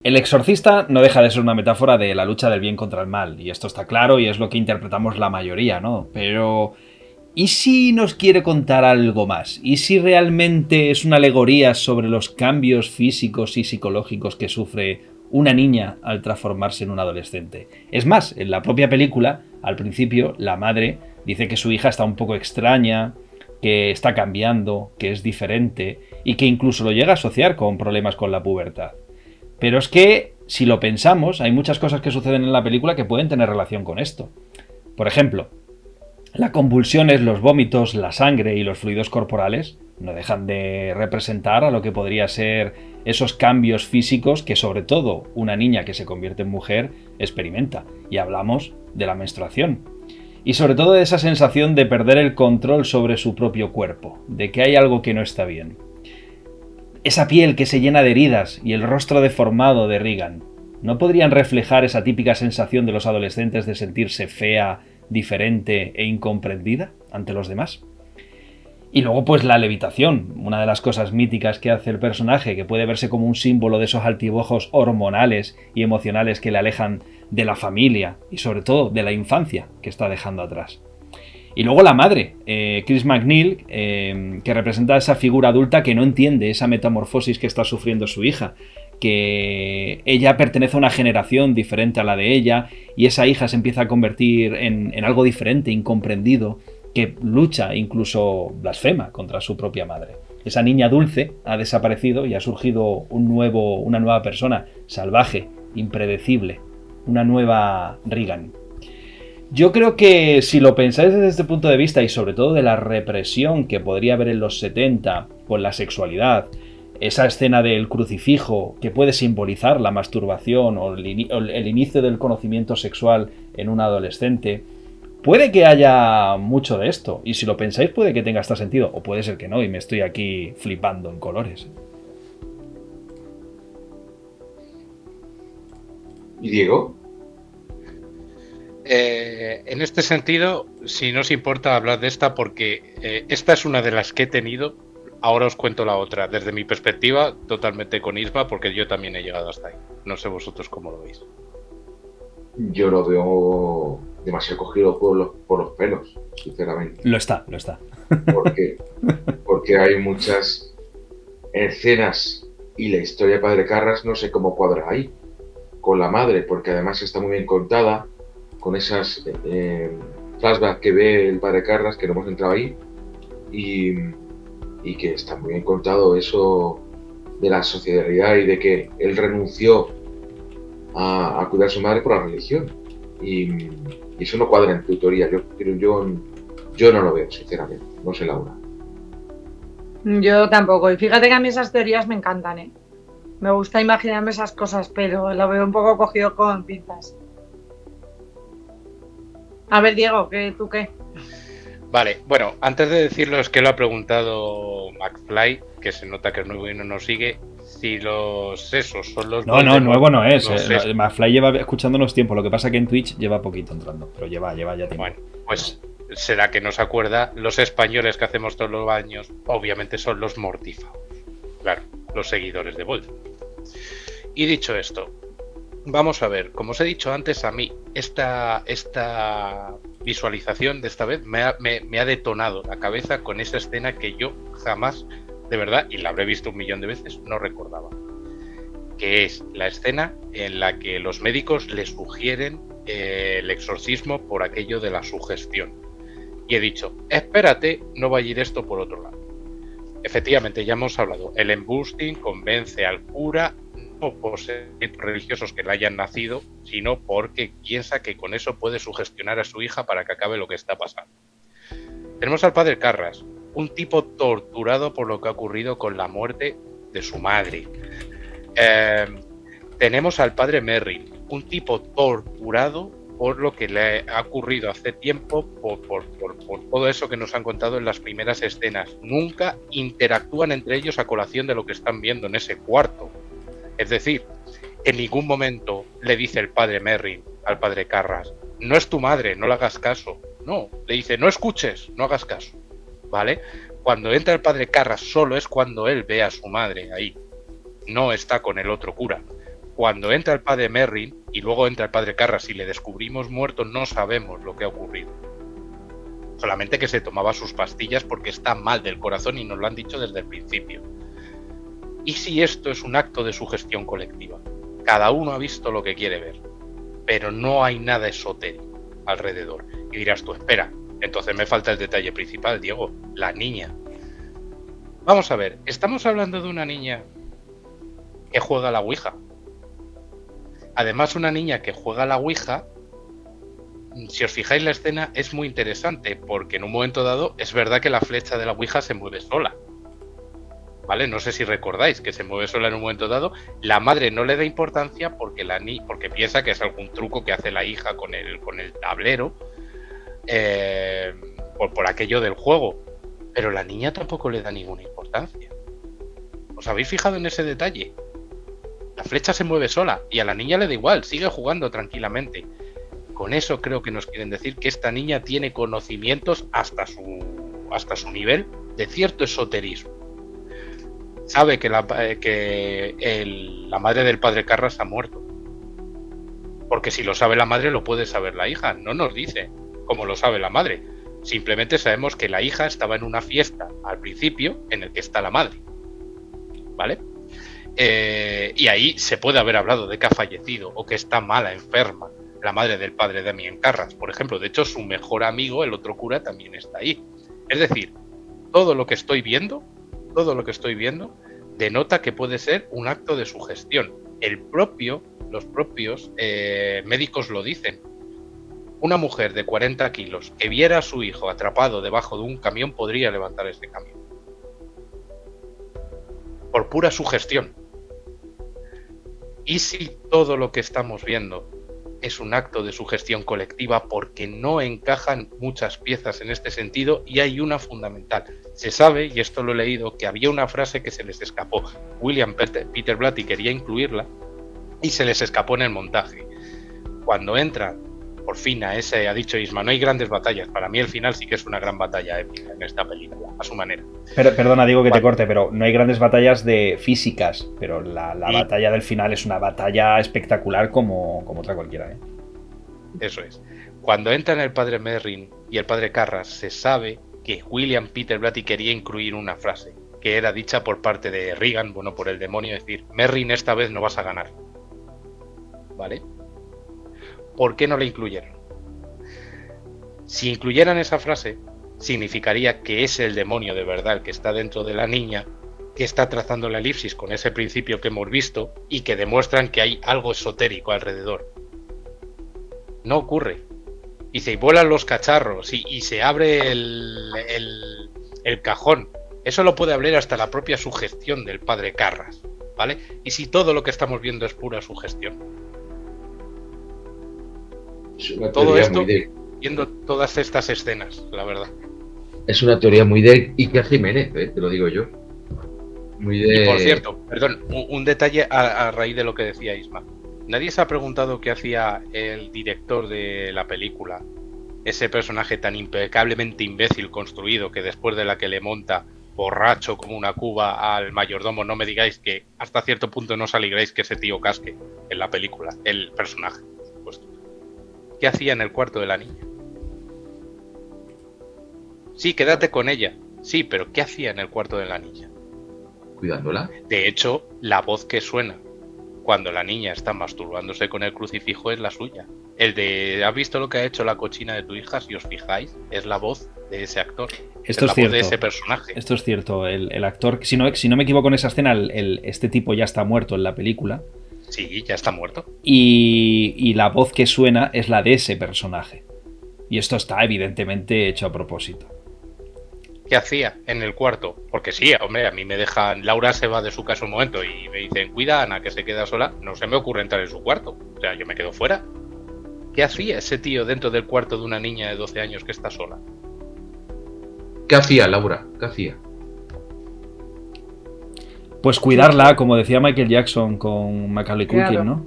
El exorcista no deja de ser una metáfora de la lucha del bien contra el mal, y esto está claro y es lo que interpretamos la mayoría, ¿no? Pero ¿y si nos quiere contar algo más? ¿Y si realmente es una alegoría sobre los cambios físicos y psicológicos que sufre una niña al transformarse en un adolescente? Es más, en la propia película, al principio, la madre dice que su hija está un poco extraña, que está cambiando, que es diferente y que incluso lo llega a asociar con problemas con la pubertad. Pero es que, si lo pensamos, hay muchas cosas que suceden en la película que pueden tener relación con esto. Por ejemplo, las convulsiones, los vómitos, la sangre y los fluidos corporales no dejan de representar a lo que podría ser esos cambios físicos que sobre todo una niña que se convierte en mujer experimenta. Y hablamos de la menstruación. Y sobre todo de esa sensación de perder el control sobre su propio cuerpo, de que hay algo que no está bien. Esa piel que se llena de heridas y el rostro deformado de Regan, ¿no podrían reflejar esa típica sensación de los adolescentes de sentirse fea, diferente e incomprendida ante los demás? Y luego pues la levitación, una de las cosas míticas que hace el personaje, que puede verse como un símbolo de esos altibajos hormonales y emocionales que le alejan de la familia y sobre todo de la infancia que está dejando atrás. Y luego la madre, Chris MacNeil, que representa esa figura adulta que no entiende esa metamorfosis que está sufriendo su hija, que ella pertenece a una generación diferente a la de ella y esa hija se empieza a convertir en algo diferente, incomprendido, que lucha, incluso blasfema contra su propia madre. Esa niña dulce ha desaparecido y ha surgido una nueva persona, salvaje, impredecible, una nueva Regan. Yo creo que si lo pensáis desde este punto de vista y sobre todo de la represión que podría haber en los 70 con la sexualidad, esa escena del crucifijo que puede simbolizar la masturbación o el inicio del conocimiento sexual en un adolescente, puede que haya mucho de esto. Y si lo pensáis puede que tenga hasta sentido, o puede ser que no y me estoy aquí flipando en colores. ¿Y Diego? En este sentido, si no os importa hablar de esta, porque esta es una de las que he tenido, ahora os cuento la otra, desde mi perspectiva, totalmente con Isma, porque yo también he llegado hasta ahí. No sé vosotros cómo lo veis. Yo lo veo demasiado cogido por los pelos, sinceramente. Lo está. Porque, porque hay muchas escenas y la historia de Padre Carras no sé cómo cuadra ahí con la madre, porque además está muy bien contada, con esas flashbacks que ve el Padre Carras, que no hemos entrado ahí, y que está muy bien contado eso de la sociedad y de que él renunció a cuidar a su madre por la religión. Y eso no cuadra en tu teoría. Yo no lo veo, sinceramente. No sé, Laura. Yo tampoco. Y fíjate que a mí esas teorías me encantan, ¿eh? Me gusta imaginarme esas cosas, pero lo veo un poco cogido con pinzas. A ver, Diego, ¿tú qué? Vale, bueno, antes de decirlo es que lo ha preguntado McFly, que se nota que es nuevo y no nos sigue, si los esos son los... No, nuevo no es. McFly lleva escuchándonos tiempo, lo que pasa que en Twitch lleva poquito entrando, pero lleva ya tiempo. Bueno, pues será que nos acuerda, los españoles que hacemos todos los años, obviamente son los mortífagos. Claro, los seguidores de Voldemort. Y dicho esto, vamos a ver, como os he dicho antes, a mí esta visualización de esta vez me ha detonado la cabeza con esa escena que yo jamás, de verdad, y la habré visto 1.000.000 de veces, no recordaba. Que es la escena en la que los médicos le sugieren el exorcismo por aquello de la sugestión. Y he dicho, espérate, no va a ir esto por otro lado. Efectivamente, ya hemos hablado, el embusting convence al cura no por ser religiosos que le hayan nacido, sino porque piensa que con eso puede sugestionar a su hija para que acabe lo que está pasando. Tenemos al padre Carras, un tipo torturado por lo que ha ocurrido con la muerte de su madre. Tenemos al padre Merrin, un tipo torturado por lo que le ha ocurrido hace tiempo, por todo eso que nos han contado en las primeras escenas. Nunca interactúan entre ellos a colación de lo que están viendo en ese cuarto. Es decir, en ningún momento le dice el padre Merrin al padre Carras, no es tu madre, no le hagas caso. No, le dice, no escuches, no hagas caso. ¿Vale? Cuando entra el padre Carras solo es cuando él ve a su madre ahí. No está con el otro cura. Cuando entra el padre Merrin y luego entra el padre Carras y le descubrimos muerto, no sabemos lo que ha ocurrido. Solamente que se tomaba sus pastillas porque está mal del corazón y nos lo han dicho desde el principio. ¿Y si esto es un acto de sugestión colectiva? Cada uno ha visto lo que quiere ver, pero no hay nada esotérico alrededor. Y dirás tú, espera, entonces me falta el detalle principal, Diego, la niña. Vamos a ver, estamos hablando de una niña que juega a la Ouija. Además, una niña que juega a la Ouija, si os fijáis la escena, es muy interesante, porque en un momento dado es verdad que la flecha de la Ouija se mueve sola. ¿Vale? No sé si recordáis que se mueve sola en un momento dado. La madre no le da importancia porque piensa que es algún truco que hace la hija con el tablero, por aquello del juego. Pero la niña tampoco le da ninguna importancia. ¿Os habéis fijado en ese detalle? La flecha se mueve sola y a la niña le da igual, sigue jugando tranquilamente. Con eso creo que nos quieren decir que esta niña tiene conocimientos hasta su nivel de cierto esoterismo. Sabe que la madre del padre Carras ha muerto. Porque si lo sabe la madre, lo puede saber la hija. No nos dice cómo lo sabe la madre. Simplemente sabemos que la hija estaba en una fiesta al principio en el que está la madre. ¿Vale? Y ahí se puede haber hablado de que ha fallecido o que está mala, enferma, la madre del padre Damien Carras, por ejemplo. De hecho, su mejor amigo, el otro cura, también está ahí. Es decir, todo lo que estoy viendo denota que puede ser un acto de sugestión. Los propios médicos lo dicen. Una mujer de 40 kilos que viera a su hijo atrapado debajo de un camión podría levantar ese camión. Por pura sugestión. ¿Y si todo lo que estamos viendo es un acto de sugestión colectiva porque no encajan muchas piezas en este sentido y hay una fundamental? Se sabe, y esto lo he leído, que había una frase que se les escapó. William Peter Blatty quería incluirla y se les escapó en el montaje. Cuando entran, por fin, ha dicho Isma, no hay grandes batallas. Para mí el final sí que es una gran batalla épica en esta película, a su manera. Pero, perdona, digo que te corte, pero no hay grandes batallas de físicas, pero la batalla del final es una batalla espectacular como otra cualquiera, ¿eh? Eso es. Cuando entran el padre Merrin y el padre Carras, se sabe que William Peter Blatty quería incluir una frase que era dicha por parte de Regan, bueno, por el demonio, es decir, Merrin, esta vez no vas a ganar. ¿Vale? ¿Por qué no la incluyeron? Si incluyeran esa frase, significaría que es el demonio de verdad el que está dentro de la niña, que está trazando la elipsis con ese principio que hemos visto y que demuestran que hay algo esotérico alrededor. No ocurre. Y se vuelan los cacharros y se abre el cajón. Eso lo puede abrir hasta la propia sugestión del padre Carras, ¿vale? Y si todo lo que estamos viendo es pura sugestión. Todo esto, viendo todas estas escenas, la verdad. Es una teoría muy de Iker Jiménez, te lo digo yo. Muy de... Y por cierto, perdón, un detalle a raíz de lo que decía Isma. Nadie se ha preguntado qué hacía el director de la película, ese personaje tan impecablemente imbécil construido que después de la que le monta borracho como una cuba al mayordomo, no me digáis que hasta cierto punto no os alegráis que ese tío casque en la película, el personaje, por supuesto. ¿Qué hacía en el cuarto de la niña? Sí, quédate con ella. Sí, pero ¿qué hacía en el cuarto de la niña? Cuidándola. De hecho, la voz que suena cuando la niña está masturbándose con el crucifijo es la suya. El de ¿has visto lo que ha hecho la cochina de tu hija? Si os fijáis, es la voz de ese actor. Esto es la cierto. Voz de ese personaje. Esto es cierto. El actor, si no me equivoco en esa escena, este tipo ya está muerto en la película. Sí, ya está muerto. Y la voz que suena es la de ese personaje. Y esto está evidentemente hecho a propósito. ¿Qué hacía en el cuarto? Porque sí, hombre, a mí me dejan... Laura se va de su casa un momento y me dicen, cuida a Ana, que se queda sola. No se me ocurre entrar en su cuarto. O sea, yo me quedo fuera. ¿Qué hacía ese tío dentro del cuarto de una niña de 12 años que está sola? ¿Qué hacía, Laura? ¿Qué hacía? Pues cuidarla, como decía Michael Jackson con Macaulay Culkin, ¿no?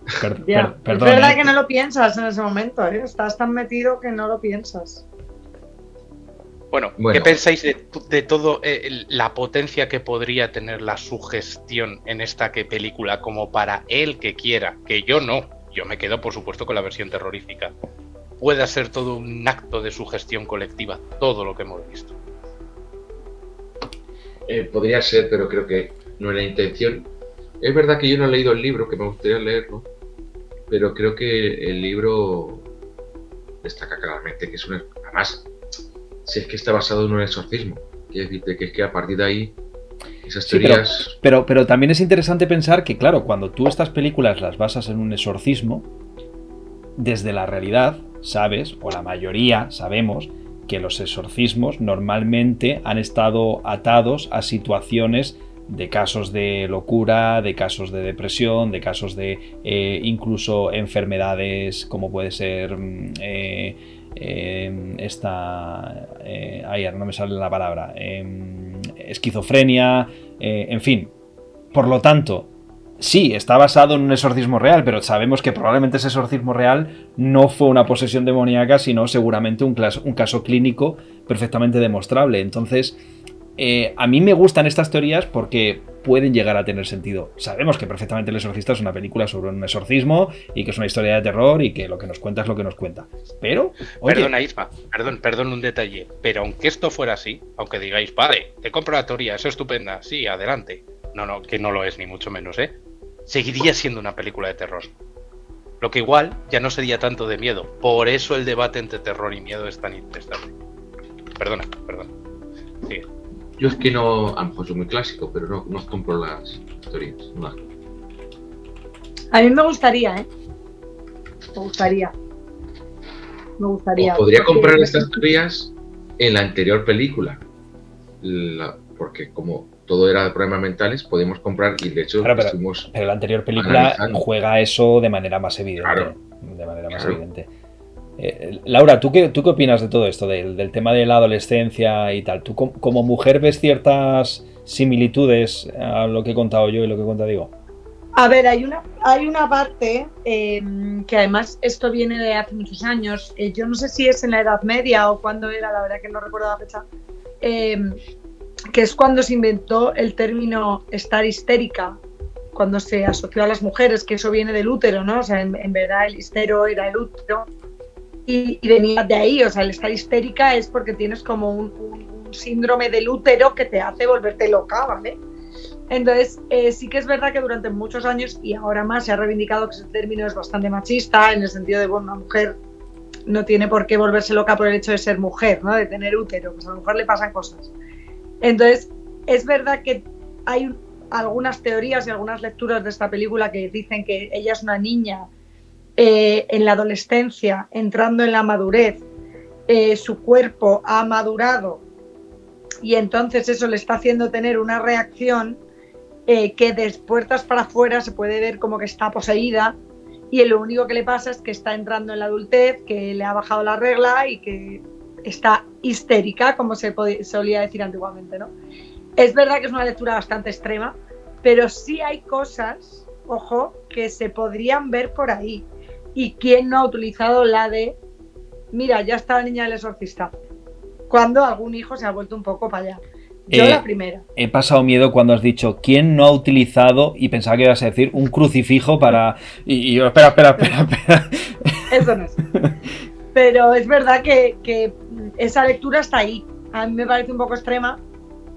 Es verdad que no lo piensas en ese momento, ¿eh? Estás tan metido que no lo piensas. Bueno, ¿qué Bueno, pensáis de todo la potencia que podría tener la sugestión en esta película como para el que quiera? Que yo no. Yo me quedo, por supuesto, con la versión terrorífica. Pueda ser todo un acto de sugestión colectiva, todo lo que hemos visto. podría ser, pero creo que no es la intención. Es verdad que yo no he leído el libro, que me gustaría leerlo, pero creo que el libro destaca claramente que es una... Además, si es que está basado en un exorcismo, quiere decirte que es que a partir de ahí esas Sí, teorías... pero también es interesante pensar que, claro, cuando tú estas películas las basas en un exorcismo, desde la realidad sabes, o la mayoría sabemos, que los exorcismos normalmente han estado atados a situaciones de casos de locura, de casos de depresión, de casos de incluso enfermedades como puede ser no me sale la palabra, esquizofrenia, en fin. Por lo tanto, sí, está basado en un exorcismo real, pero sabemos que probablemente ese exorcismo real no fue una posesión demoníaca, sino seguramente un caso clínico perfectamente demostrable. Entonces, a mí me gustan estas teorías porque pueden llegar a tener sentido. Sabemos que perfectamente El Exorcista es una película sobre un exorcismo y que es una historia de terror y que lo que nos cuenta es lo que nos cuenta. Pero, oye... Perdona, Isma, perdón un detalle, pero aunque esto fuera así, aunque digáis, vale, te compro la teoría, es estupenda, sí, adelante. No, que no lo es, ni mucho menos, seguiría siendo una película de terror. Lo que igual ya no sería tanto de miedo. Por eso el debate entre terror y miedo es tan interesante. Perdona. Sigue. Yo es que no... A lo mejor soy muy clásico, pero no compro las teorías. No. A mí me gustaría, Me gustaría. Os podría comprar estas teorías en la anterior película. Porque como todo era de problemas mentales, podemos comprar, y de hecho claro, estuvimos pero la anterior película analizando. juega eso de manera más evidente. Claro. De manera más evidente. Laura, ¿tú qué opinas de todo esto? Del tema de la adolescencia y tal. ¿Tú como mujer ves ciertas similitudes a lo que he contado yo y lo que he contado Diego? A ver, hay una parte que además esto viene de hace muchos años. Yo no sé si es en la Edad Media o cuándo era, la verdad que no recuerdo la fecha. Que es cuando se inventó el término estar histérica, cuando se asoció a las mujeres, que eso viene del útero, ¿no? O sea, en verdad el histero era el útero y venía de ahí. O sea, el estar histérica es porque tienes como un síndrome del útero que te hace volverte loca, ¿vale? Entonces, sí que es verdad que durante muchos años y ahora más se ha reivindicado que ese término es bastante machista, en el sentido de, bueno, una mujer no tiene por qué volverse loca por el hecho de ser mujer, ¿no? De tener útero, pues a la mujer le pasan cosas. Entonces, es verdad que hay algunas teorías y algunas lecturas de esta película que dicen que ella es una niña en la adolescencia, entrando en la madurez, su cuerpo ha madurado y entonces eso le está haciendo tener una reacción que de puertas para afuera se puede ver como que está poseída y lo único que le pasa es que está entrando en la adultez, que le ha bajado la regla y que está histérica, como se solía decir antiguamente, ¿no? Es verdad que es una lectura bastante extrema, pero sí hay cosas, ojo, que se podrían ver por ahí. ¿Y quién no ha utilizado la de, mira, ya está la niña del exorcista? Cuando algún hijo se ha vuelto un poco para allá. Yo la primera. He pasado miedo cuando has dicho ¿quién no ha utilizado? Y pensaba que ibas a decir un crucifijo para... Y yo, espera. Eso no es. Pero es verdad que esa lectura está ahí. A mí me parece un poco extrema,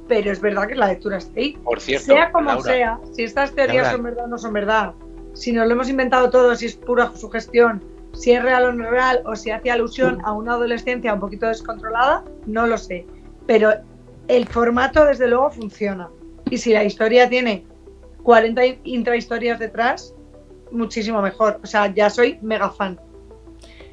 pero es verdad que la lectura está ahí. Por cierto, sea como Laura, sea, si estas teorías Laura, son verdad o no son verdad, si nos lo hemos inventado todo, si es pura sugestión, si es real o no es real, o si hace alusión a una adolescencia un poquito descontrolada, no lo sé. Pero el formato, desde luego, funciona. Y si la historia tiene 40 intrahistorias detrás, muchísimo mejor. O sea, ya soy mega fan.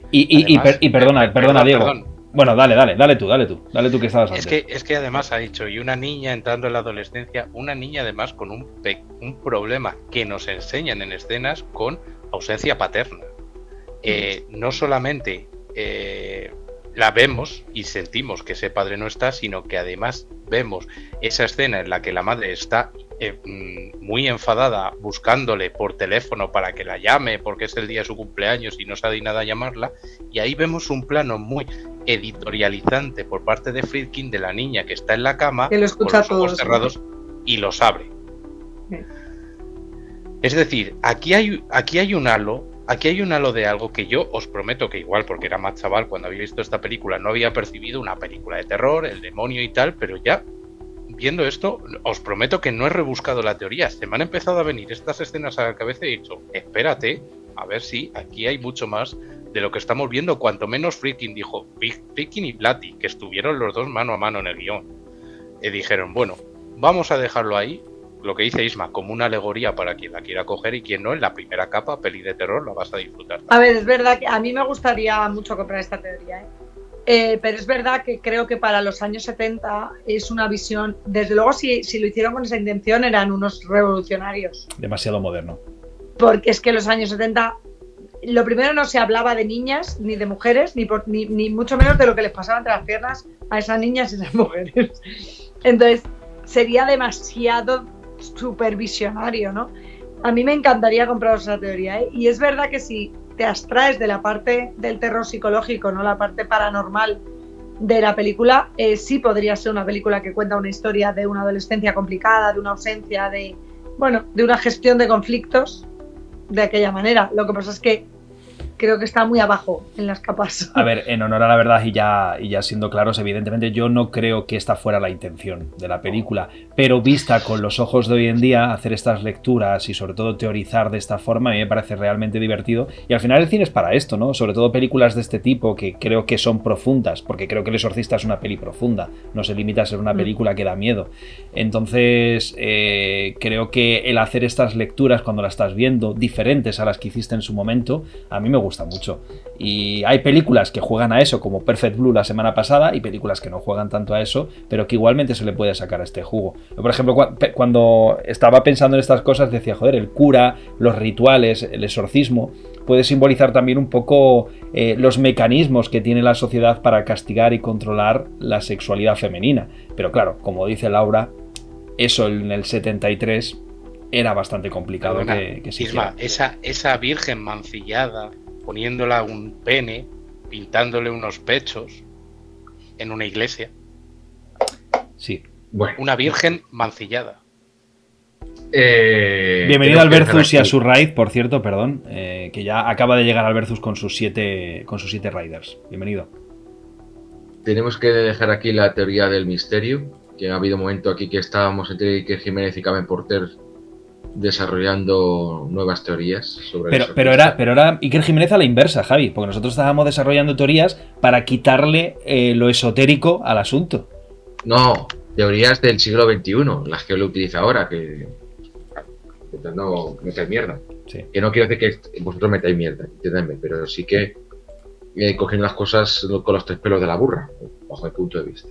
Y perdona, Diego. Perdón. Bueno, dale tú que estabas antes. Es que además ha dicho, y una niña entrando en la adolescencia, una niña además con un problema que nos enseñan en escenas con ausencia paterna. No solamente la vemos y sentimos que ese padre no está, sino que además vemos esa escena en la que la madre está muy enfadada buscándole por teléfono para que la llame porque es el día de su cumpleaños y no se ha dignado a llamarla, y ahí vemos un plano muy editorializante por parte de Friedkin de la niña que está en la cama Que lo escucha con los ojos todo, cerrados y los abre. Sí. Es decir, aquí hay un halo de algo que yo os prometo que igual, porque era más chaval cuando había visto esta película, no había percibido una película de terror, el demonio y tal, pero ya viendo esto, os prometo que no he rebuscado la teoría. Se me han empezado a venir estas escenas a la cabeza y he dicho, espérate, a ver si aquí hay mucho más de lo que estamos viendo, cuanto menos Friedkin dijo, Friedkin y Blatty, que estuvieron los dos mano a mano en el guión, y dijeron, bueno, vamos a dejarlo ahí, lo que dice Isma, como una alegoría para quien la quiera coger y quien no, en la primera capa, peli de terror, la vas a disfrutar. A ver, es verdad que a mí me gustaría mucho comprar esta teoría, pero es verdad que creo que para los años 70 es una visión, desde luego si lo hicieron con esa intención eran unos revolucionarios. Demasiado moderno. Porque es que los años 70, lo primero no se hablaba de niñas, ni de mujeres, ni mucho menos de lo que les pasaba entre las piernas a esas niñas y esas mujeres. Entonces, sería demasiado supervisionario, ¿no? A mí me encantaría compraros esa teoría, ¿eh? Y es verdad que si te abstraes de la parte del terror psicológico, no la parte paranormal de la película, sí podría ser una película que cuenta una historia de una adolescencia complicada, de una ausencia, de una gestión de conflictos de aquella manera. Lo que pasa es que creo que está muy abajo en las capas. A ver, en honor a la verdad y ya siendo claros, evidentemente yo no creo que esta fuera la intención de la película, pero vista con los ojos de hoy en día, hacer estas lecturas y sobre todo teorizar de esta forma a mí me parece realmente divertido, y al final el cine es para esto, ¿no? Sobre todo películas de este tipo que creo que son profundas, porque creo que El Exorcista es una peli profunda, no se limita a ser una película que da miedo. Entonces creo que el hacer estas lecturas cuando las estás viendo, diferentes a las que hiciste en su momento, a mí me gusta mucho. Y hay películas que juegan a eso, como Perfect Blue la semana pasada, y películas que no juegan tanto a eso, pero que igualmente se le puede sacar a este jugo. Yo, por ejemplo, cuando estaba pensando en estas cosas, decía, joder, el cura, los rituales, el exorcismo, puede simbolizar también un poco los mecanismos que tiene la sociedad para castigar y controlar la sexualidad femenina. Pero claro, como dice Laura, eso en el 73 era bastante complicado que se Isma, esa virgen mancillada, poniéndola un pene, pintándole unos pechos en una iglesia. Sí. Bueno. Una virgen mancillada. Bienvenido al Versus y a su raid, por cierto, perdón, que ya acaba de llegar al Versus con sus 7 Raiders. Bienvenido. Tenemos que dejar aquí la teoría del misterio, que ha habido un momento aquí que estábamos entre Iker Jiménez y Carmen Porter desarrollando nuevas teorías sobre pero era Iker Jiménez a la inversa, Javi, porque nosotros estábamos desarrollando teorías para quitarle lo esotérico al asunto. No, teorías del siglo XXI, las que él utiliza ahora, que intentando meter mierda. Sí. Que no quiero decir que vosotros metáis mierda, entendedme, pero sí que cogiendo las cosas con los tres pelos de la burra, bajo mi punto de vista.